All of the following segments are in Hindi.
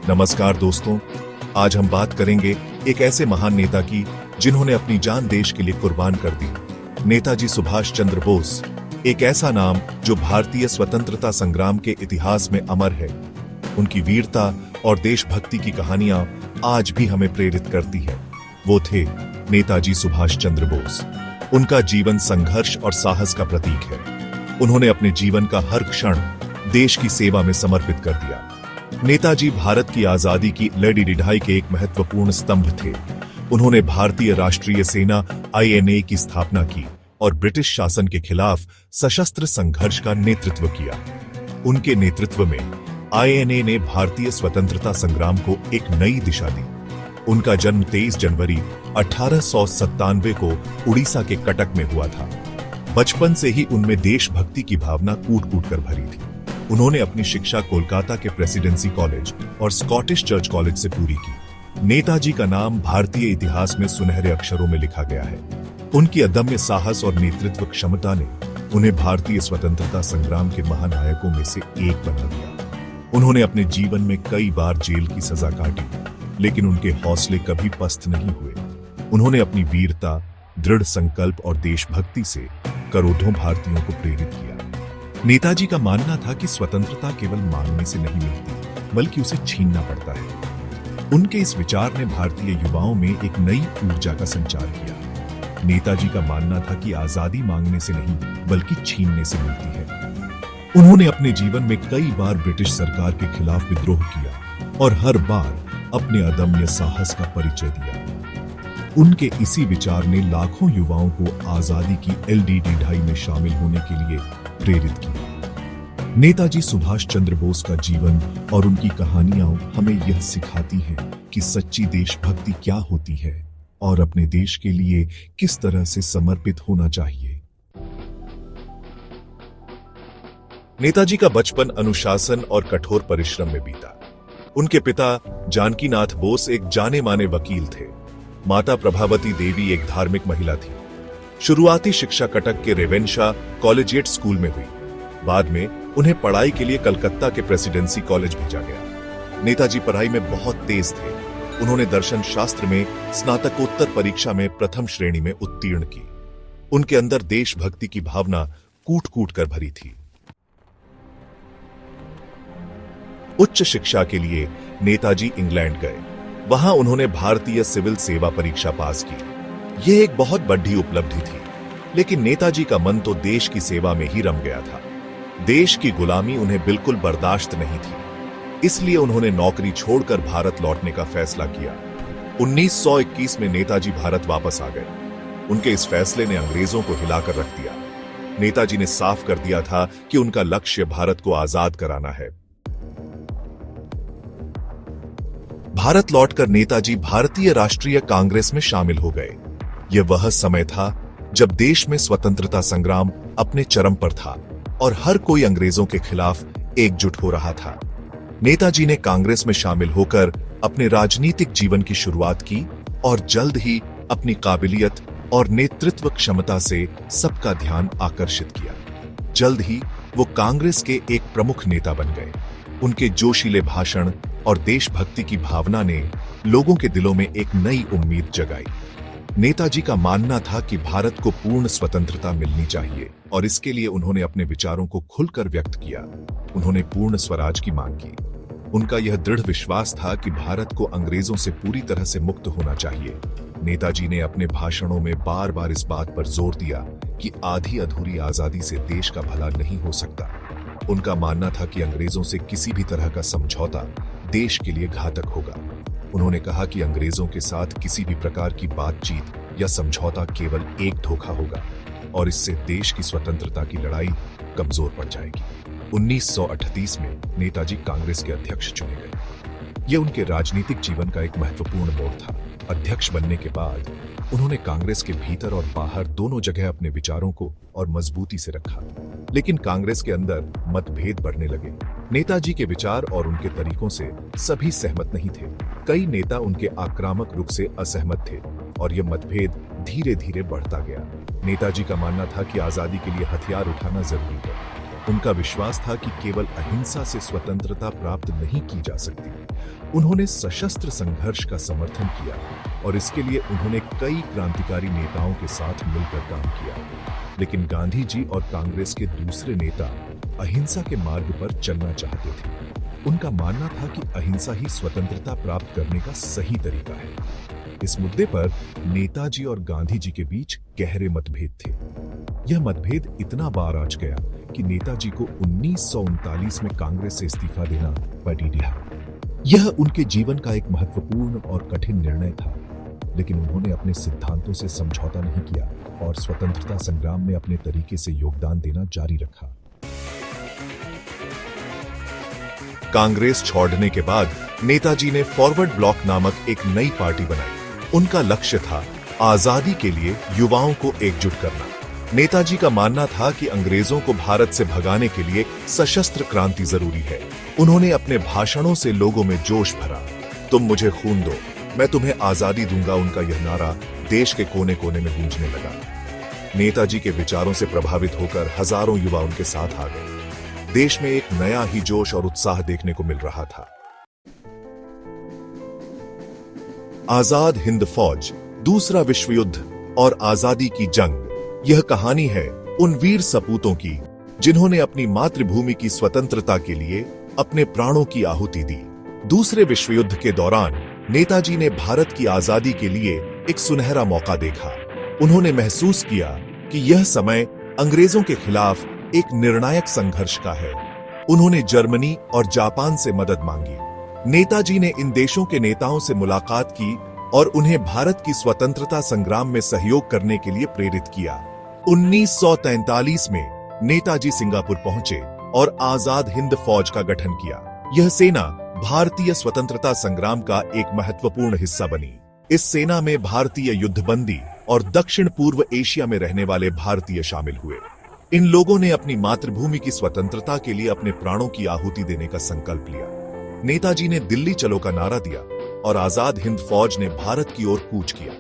नमस्कार दोस्तों, आज हम बात करेंगे एक ऐसे महान नेता की जिन्होंने अपनी जान देश के लिए कुर्बान कर दी। नेताजी सुभाष चंद्र बोस, एक ऐसा नाम जो भारतीय स्वतंत्रता संग्राम के इतिहास में अमर है। उनकी वीरता और देशभक्ति की कहानियां आज भी हमें प्रेरित करती है। वो थे नेताजी सुभाष चंद्र बोस। उनका जीवन संघर्ष और साहस का प्रतीक है। उन्होंने अपने जीवन का हर क्षण देश की सेवा में समर्पित कर दिया। नेताजी भारत की आजादी की लड़ी के एक महत्वपूर्ण स्तंभ थे। उन्होंने भारतीय राष्ट्रीय सेना INA की स्थापना की और ब्रिटिश शासन के खिलाफ सशस्त्र संघर्ष का नेतृत्व किया। उनके नेतृत्व में INA ने भारतीय स्वतंत्रता संग्राम को एक नई दिशा दी। उनका जन्म 23 जनवरी 1897 को उड़ीसा के कटक में हुआ था। बचपन से ही उनमें देशभक्ति की भावना कूट-कूट कर भरी थी। उन्होंने अपनी शिक्षा कोलकाता के प्रेसिडेंसी कॉलेज और स्कॉटिश चर्च कॉलेज से पूरी की। नेताजी का नाम भारतीय इतिहास में सुनहरे अक्षरों में लिखा गया है। उनकी अदम्य साहस और नेतृत्व क्षमता ने उन्हें भारतीय स्वतंत्रता संग्राम के महानायकों में से एक बना दिया। उन्होंने अपने जीवन में कई बार जेल की सजा काटी, लेकिन उनके हौसले कभी पस्त नहीं हुए। उन्होंने अपनी वीरता, दृढ़ संकल्प और देशभक्ति से करोड़ों भारतीयों को प्रेरित किया। नेताजी का मानना था कि स्वतंत्रता केवल मांगने से नहीं मिलती, बल्कि उसे छीनना पड़ता है। उनके इस विचार ने भारतीय युवाओं में एक नई ऊर्जा का संचार किया। नेताजी का मानना था कि आजादी मांगने से नहीं, बल्कि छीनने से मिलती है। उन्होंने अपने जीवन में कई बार ब्रिटिश सरकार के खिलाफ विद्रोह किया और हर बार अपने अदम्य साहस का परिचय दिया। उनके इसी विचार ने लाखों युवाओं को आजादी की लड़ी में शामिल होने के लिए प्रेरित किया। नेताजी सुभाष चंद्र बोस का जीवन और उनकी कहानियां हमें यह सिखाती हैं कि सच्ची देशभक्ति क्या होती है और अपने देश के लिए किस तरह से समर्पित होना चाहिए। नेताजी का बचपन अनुशासन और कठोर परिश्रम में बीता। उनके पिता जानकीनाथ बोस एक जाने माने वकील थे। माता प्रभावती देवी एक धार्मिक महिला थी। शुरुआती शिक्षा कटक के रेवेंशा कॉलेजिएट स्कूल में हुई। बाद में उन्हें पढ़ाई के लिए कलकत्ता के प्रेसिडेंसी कॉलेज भेजा गया। नेताजी पढ़ाई में बहुत तेज थे। उन्होंने दर्शन शास्त्र में स्नातकोत्तर परीक्षा में प्रथम श्रेणी में उत्तीर्ण की। उनके अंदर देशभक्ति की भावना कूट-कूट कर भरी थी। उच्च शिक्षा के लिए नेताजी इंग्लैंड गए। वहां उन्होंने भारतीय सिविल सेवा परीक्षा पास की। यह एक बहुत बड़ी उपलब्धि थी, लेकिन नेताजी का मन तो देश की सेवा में ही रम गया था। देश की गुलामी उन्हें बिल्कुल बर्दाश्त नहीं थी, इसलिए उन्होंने नौकरी छोड़कर भारत लौटने का फैसला किया। 1921 में नेताजी भारत वापस आ गए। उनके इस फैसले ने अंग्रेजों को हिलाकर रख दिया। नेताजी ने साफ कर दिया था कि उनका लक्ष्य भारत को आजाद कराना है। भारत लौटकर नेताजी भारतीय राष्ट्रीय कांग्रेस में शामिल हो गए। यह वह समय था जब देश में स्वतंत्रता संग्राम अपने चरम पर था और हर कोई अंग्रेजों के खिलाफ एकजुट हो रहा था। नेताजी ने कांग्रेस में शामिल होकर अपने राजनीतिक जीवन की शुरुआत की और जल्द ही अपनी काबिलियत और नेतृत्व क्षमता से सबका ध्यान आकर्षित किया। जल्द ही वो कांग्रेस के एक प्रमुख नेता बन गए। उनके जोशीले भाषण और देशभक्ति की भावना ने लोगों के दिलों में एक नई उम्मीद जगाई। नेताजी का मानना था कि भारत को पूर्ण स्वतंत्रता मिलनी चाहिए और इसके लिए उन्होंने अपने विचारों को खुलकर व्यक्त किया। उन्होंने पूर्ण स्वराज की मांग की। उनका यह दृढ़ विश्वास था कि भारत को अंग्रेजों से पूरी तरह से मुक्त होना चाहिए। नेताजी ने अपने भाषणों में बार बार इस बात पर जोर दिया कि आधी अधूरी आजादी से देश का भला नहीं हो सकता। उनका मानना था कि अंग्रेजों से किसी भी तरह का समझौता देश के लिए घातक होगा। उन्होंने कहा कि अंग्रेजों के साथ किसी भी प्रकार की बातचीत या समझौता केवल एक धोखा होगा और इससे देश की स्वतंत्रता की लड़ाई कमजोर पड़ जाएगी। 1938 में नेताजी कांग्रेस के अध्यक्ष चुने गए। यह उनके राजनीतिक जीवन का एक महत्वपूर्ण मोड़ था। अध्यक्ष बनने के बाद उन्होंने कांग्रेस के भीतर और बाहर दोनों जगह अपने विचारों को और मजबूती से रखा, लेकिन कांग्रेस के अंदर मतभेद बढ़ने लगे। नेताजी के विचार और उनके तरीकों से सभी सहमत नहीं थे। कई नेता उनके आक्रामक रुख से असहमत थे और यह मतभेद धीरे धीरे बढ़ता गया। नेताजी का मानना था कि आजादी के लिए हथियार उठाना जरूरी है, उनका विश्वास था कि केवल अहिंसा से स्वतंत्रता प्राप्त नहीं की जा सकती। उन्होंने सशस्त्र संघर्ष का समर्थन किया और इसके लिए उन्होंने कई क्रांतिकारी नेताओं के साथ मिलकर काम किया। लेकिन गांधी जी और कांग्रेस के दूसरे नेता अहिंसा के मार्ग पर चलना चाहते थे। उनका मानना था कि अहिंसा ही स्वतंत्रता प्राप्त करने का सही तरीका है। इस मुद्दे पर नेताजी और गांधी जी के बीच गहरे मतभेद थे। यह मतभेद इतना बार आंच गया कि नेताजी को 1939 में कांग्रेस से इस्तीफा देना पड़ गया। यह उनके जीवन का एक महत्वपूर्ण और कठिन निर्णय था, लेकिन उन्होंने अपने सिद्धांतों से समझौता नहीं किया और स्वतंत्रता संग्राम में अपने तरीके से योगदान देना जारी रखा। कांग्रेस छोड़ने के बाद नेताजी ने फॉरवर्ड ब्लॉक नामक एक नई पार्टी बनाई। उनका लक्ष्य था आजादी के लिए युवाओं को एकजुट करना। नेताजी का मानना था कि अंग्रेजों को भारत से भगाने के लिए सशस्त्र क्रांति जरूरी है। उन्होंने अपने भाषणों से लोगों में जोश भरा। तुम मुझे खून दो, मैं तुम्हें आजादी दूंगा। उनका यह नारा देश के कोने कोने में गूंजने लगा। नेताजी के विचारों से प्रभावित होकर हजारों युवा उनके साथ आ गए। देश में एक नया ही जोश और उत्साह देखने को मिल रहा था। आजाद हिंद फौज, दूसरा विश्व युद्ध और आजादी की जंग, यह कहानी है उन वीर सपूतों की जिन्होंने अपनी मातृभूमि की स्वतंत्रता के लिए अपने प्राणों की आहुति दी। दूसरे विश्व युद्ध के दौरान नेताजी ने भारत की आजादी के लिए एक सुनहरा मौका देखा। उन्होंने महसूस किया कि यह समय अंग्रेजों के खिलाफ एक निर्णायक संघर्ष का है। उन्होंने जर्मनी और जापान से मदद मांगी। नेताजी ने इन देशों के नेताओं से मुलाकात की और उन्हें भारत की स्वतंत्रता संग्राम में सहयोग करने के लिए प्रेरित किया। 1943 में नेताजी सिंगापुर पहुंचे और आजाद हिंद फौज का गठन किया। यह सेना भारतीय स्वतंत्रता संग्राम का एक महत्वपूर्ण हिस्सा बनी। इस सेना में भारतीय युद्धबंदी और दक्षिण पूर्व एशिया में रहने वाले भारतीय शामिल हुए। इन लोगों ने अपनी मातृभूमि की स्वतंत्रता के लिए अपने प्राणों की आहुति देने का संकल्प लिया। नेताजी ने दिल्ली चलो का नारा दिया और आजाद हिंद फौज ने भारत की ओर कूच किया।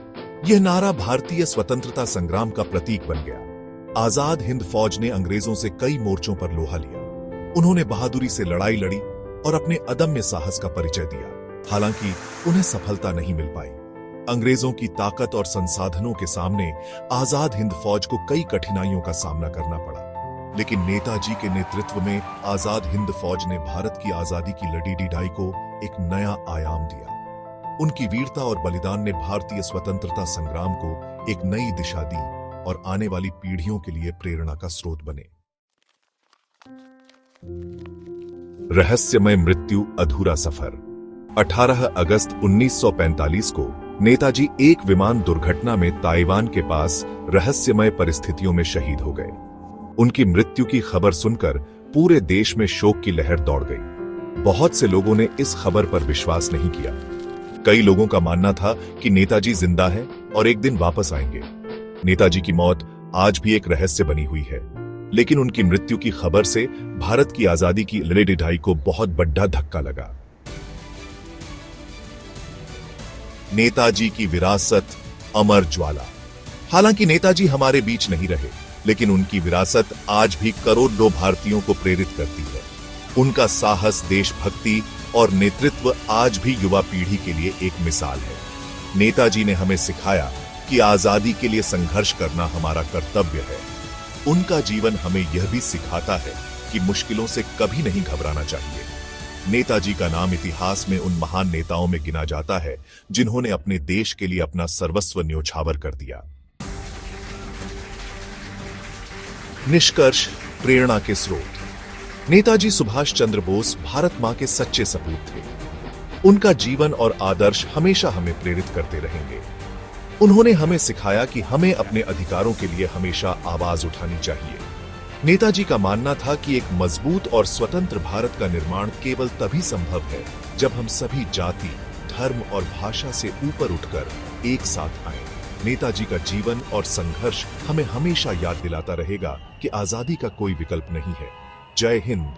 यह नारा भारतीय स्वतंत्रता संग्राम का प्रतीक बन गया। आजाद हिंद फौज ने अंग्रेजों से कई मोर्चों पर लोहा लिया। उन्होंने बहादुरी से लड़ाई लड़ी और अपने अदम्य साहस का परिचय दिया। हालांकि उन्हें सफलता नहीं मिल पाई। अंग्रेजों की ताकत और संसाधनों के सामने आजाद हिंद फौज को कई कठिनाइयों का सामना करना पड़ा। लेकिन नेताजी के नेतृत्व में आजाद हिंद फौज ने भारत की आजादी की लड़ी लड़ाई को एक नया आयाम दिया। उनकी वीरता और बलिदान ने भारतीय स्वतंत्रता संग्राम को एक नई दिशा दी और आने वाली पीढ़ियों के लिए प्रेरणा का स्रोत बने। रहस्यमय मृत्यु, अधूरा सफर। 18 अगस्त 1945 को नेताजी एक विमान दुर्घटना में ताइवान के पास रहस्यमय परिस्थितियों में शहीद हो गए। उनकी मृत्यु की खबर सुनकर पूरे देश में शोक की लहर दौड़ गई। बहुत से लोगों ने इस खबर पर विश्वास नहीं किया। कई लोगों का मानना था कि नेताजी जिंदा है और एक दिन वापस आएंगे। नेताजी की मौत आज भी एक रहस्य बनी हुई है, लेकिन उनकी मृत्यु की खबर से भारत की आजादी की लड़ाई को बहुत बड़ा धक्का लगा। नेताजी की विरासत, अमर ज्वाला। हालांकि नेताजी हमारे बीच नहीं रहे, लेकिन उनकी विरासत आज भी करोड़ों भारतीयों को प्रेरित करती है। उनका साहस, देशभक्ति और नेतृत्व आज भी युवा पीढ़ी के लिए एक मिसाल है। नेताजी ने हमें सिखाया कि आजादी के लिए संघर्ष करना हमारा कर्तव्य है। उनका जीवन हमें यह भी सिखाता है कि मुश्किलों से कभी नहीं घबराना चाहिए। नेताजी का नाम इतिहास में उन महान नेताओं में गिना जाता है जिन्होंने अपने देश के लिए अपना सर्वस्व न्योछावर कर दिया। निष्कर्ष, प्रेरणा के स्रोत। नेताजी सुभाष चंद्र बोस भारत मां के सच्चे सपूत थे। उनका जीवन और आदर्श हमेशा हमें प्रेरित करते रहेंगे। उन्होंने हमें सिखाया कि हमें अपने अधिकारों के लिए हमेशा आवाज उठानी चाहिए। नेताजी का मानना था कि एक मजबूत और स्वतंत्र भारत का निर्माण केवल तभी संभव है जब हम सभी जाति, धर्म और भाषा से ऊपर उठकर एक साथ आए। नेताजी का जीवन और संघर्ष हमें हमेशा याद दिलाता रहेगा कि आजादी का कोई विकल्प नहीं है। जय हिंद।